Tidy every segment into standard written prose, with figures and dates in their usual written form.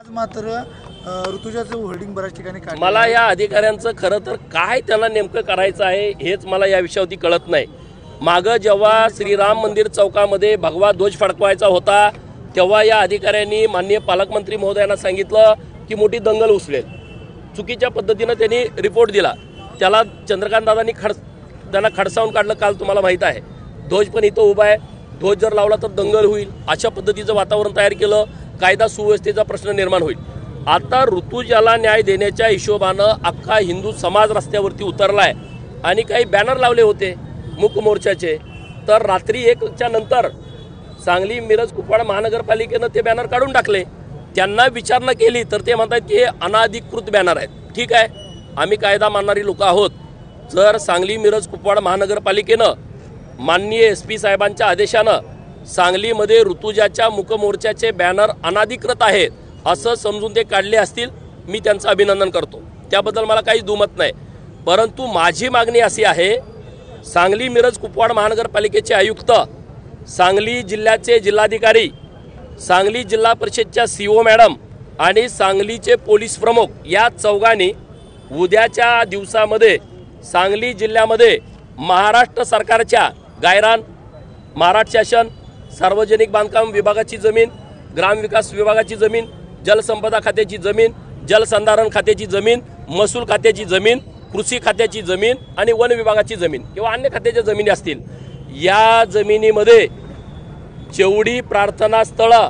आज मात्र ऋतुजाचं होल्डिंग बऱ्याच ठिकाणी काढलं। मला या अधिकाऱ्यांचं खरं तर काय त्यांना नेमकं करायचं आहे हेच मला या विषयावरती कळत नाही। मागं जेव्हा श्रीराम मंदिर चौकामध्ये भगवा ध्वज फडकवायचा होता तेव्हा या अधिकाऱ्यांनी माननीय पालकमंत्री महोदयांना सांगितलं की मोठी दंगल उचलेल। चुकीच्या पद्धतीने त्यांनी रिपोर्ट दिला, त्याला चंद्रकांत दादांनी त्यांना खडसावून काढलं। काल तुम्हाला माहित आहे ध्वज पण इथं उभा आहे, ध्वज जर लावला तर दंगल होईल, अशा पद्धतीचं वातावरण तयार केलं, कायदा सुव्यवस्थेचा प्रश्न निर्माण होईल। आता ऋतुजाला न्याय देण्याच्या हिशोबानं अख्खा हिंदू समाज रस्त्यावरती उतरलाय आणि काही बॅनर लावले होते मूक मोर्चाचे, तर रात्री 1च्या नंतर सांगली मिरज कुपवाड महानगरपालिकेनं ते बॅनर काढून टाकले। त्यांना विचारणा केली तर ते म्हणतात की हे अनाधिकृत बॅनर आहेत। ठीक आहे, आम्ही कायदा मानणारी लोक आहोत। जर सांगली मिरज कुपवाड महानगरपालिकेनं माननीय SP साहेबांच्या आदेशानं सांगलीमध्ये ऋतुजाच्या मुकमोर्चाचे बॅनर अनाधिकृत आहेत असं समजून ते काढले असतील, मी त्यांचं अभिनंदन करतो, त्याबद्दल मला काही दुमत नाही। परंतु माझी मागणी अशी आहे, सांगली मिरज कुपवाड महानगरपालिकेचे आयुक्त, सांगली जिल्ह्याचे जिल्हाधिकारी, सांगली जिल्हा परिषदच्या CO मॅडम आणि सांगलीचे पोलीस प्रमुख या चौघांनी उद्याच्या दिवसामध्ये सांगली जिल्ह्यामध्ये महाराष्ट्र सरकारच्या गायरान, महाराष्ट्र शासन, सार्वजनिक बांधकाम विभागाची जमीन, ग्रामविकास विभागाची जमीन, जलसंपदा खात्याची जमीन, जलसंधारण खात्याची जमीन, महसूल खात्याची जमीन, कृषी खात्याची जमीन आणि वन विभागाची जमीन किंवा अन्य खात्याच्या जमिनी असतील, या जमिनीमध्ये जेवढी प्रार्थना स्थळं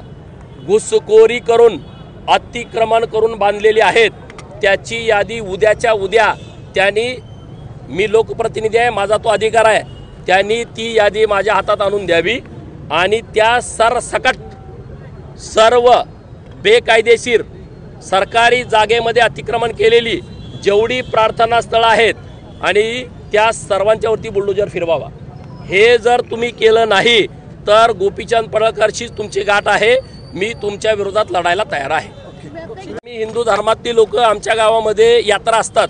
घुसखोरी करून अतिक्रमण करून बांधलेली आहेत त्याची यादी उद्याच्या उद्या त्यांनी, मी लोकप्रतिनिधी आहे, माझा तो अधिकार आहे, त्यांनी ती यादी माझ्या हातात आणून द्यावी आणि त्या सरसकट सर्व बेकायदेशीर सरकारी जागेमध्ये अतिक्रमण केलेली जेवढी प्रार्थना स्थळं आहेत आणि त्या सर्वांच्यावरती बुलडोजर फिरवावा। हे जर तुम्ही केलं नाही तर गोपीचंद पडळकरशीच तुमची गाठ आहे, मी तुमच्या विरोधात लढायला तयार आहे। मी हिंदू धर्मातली लोक, आमच्या गावामध्ये यात्रा असतात,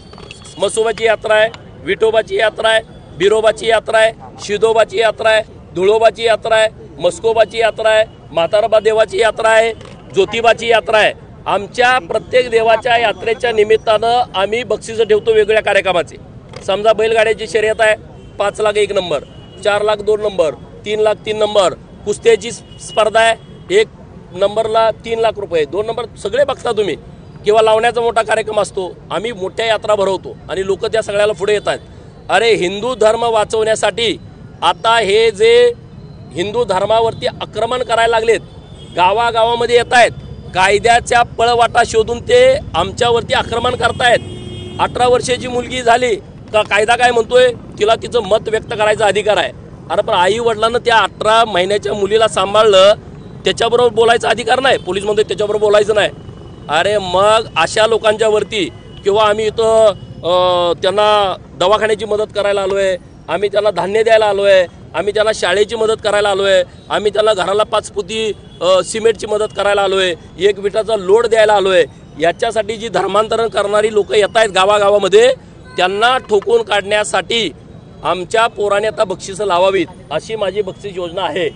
मसोबाची यात्रा आहे, विठोबाची यात्रा आहे, बिरोबाची यात्रा आहे, शिदोबाची यात्रा आहे, धुळोबाची यात्रा आहे, मस्कोबाची यात्रा आहे, म्हातारबा देवाची यात्रा आहे, ज्योतिबाची यात्रा आहे। आमच्या प्रत्येक देवाच्या यात्रेच्या निमित्तानं आम्ही बक्षिसं ठेवतो वेगवेगळ्या कार्यक्रमाचे। समजा बैलगाड्याची शर्यत आहे, 5 lakh 1 number, 4 lakh 2 number, 3 lakh 3 number, कुस्त्याची स्पर्धा आहे, 1 नंबरला 3 लाख रुपये, 2 नंबर सगळे बघता तुम्ही, किंवा लावण्याचा मोठा कार्यक्रम असतो, आम्ही मोठ्या यात्रा भरवतो आणि लोक त्या सगळ्याला पुढे येतात। अरे हिंदू धर्म वाचवण्यासाठी आता हे जे हिंदू धर्मावरती आक्रमण करायला लागलेत, गावागावामध्ये येत आहेत, कायद्याच्या पळवाटा शोधून ते आमच्यावरती आक्रमण करतायत। 18 वर्षाची मुलगी झाली का कायदा काय म्हणतोय, तिला तिचं मत व्यक्त करायचा अधिकार आहे। अरे पण आई वडिलांना त्या 18 महिन्याच्या मुलीला सांभाळलं, त्याच्याबरोबर बोलायचा अधिकार नाही, पोलीस म्हणते त्याच्याबरोबर बोलायचं नाही। अरे मग अशा लोकांच्या वरती, किंवा आम्ही इथं त्यांना दवाखान्याची मदत करायला आलो आहे, आम्ही त्यांना धान्य द्यायला आलो आहे, आम्ही त्यांना शाळेची मदत करायला आलो आहे, आम्ही त्यांना घराला 5 पोती सिमेंटची मदत करायला आलो आहे, 1 विटाचा लोड द्यायला आलो आहे। याच्यासाठी जी धर्मांतरण करणारी लोक येत आहेत गावागावामध्ये, त्यांना ठोकून काढण्यासाठी आमच्या पोराने आता बक्षिसं लावावीत अशी माझी बक्षीस योजना आहे।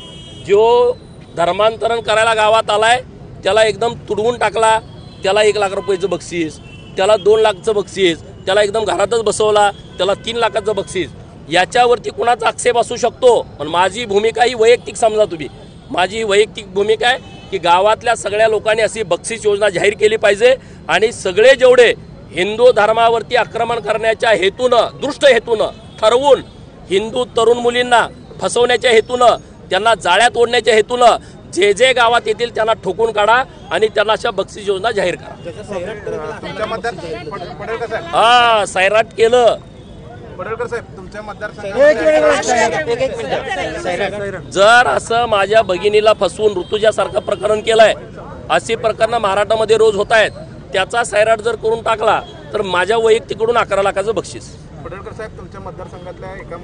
जो धर्मांतरण करायला गावात आलाय त्याला एकदम तुडवून टाकला, त्याला 1 लाख रुपयाचं बक्षीस, त्याला 2 लाखचं बक्षीस, त्याला एकदम घरातच बसवला, त्याला 3 लाखाचं बक्षीस, याच्यावरती कुणाचा आक्षेप असू शकतो। पण माझी भूमिका ही वैयक्तिक, समजा तुम्ही, माझी वैयक्तिक भूमिका आहे की गावातल्या सगळ्या लोकांनी अशी बक्षीस योजना जाहीर केली पाहिजे आणि सगळे जेवढे हिंदू धर्मावरती आक्रमण करण्याच्या हेतूनं, दृष्ट हेतूनं ठरवून हिंदू तरुण मुलींना फसवण्याच्या हेतूनं, त्यांना जाळ्यात ओढण्याच्या हेतूनं जे जे गावात येतील त्यांना ठोकून काढा आणि त्यांना अशा बक्षीस योजना जाहीर करा। हा, सैराट केलं पडळकर साहेब, तुमच्या मतदारसंघात जर असं माझ्या भगिनीला फसवून ऋतुजासारखं प्रकरण केलंय, अशी प्रकरणं महाराष्ट्रामध्ये रोज होत आहेत, त्याचा सैराट जर करून टाकला तर माझ्या वैयक्तिकडून 11 लाखाचं बक्षीस। पडळकर साहेब, तुमच्या मतदारसंघातल्या एका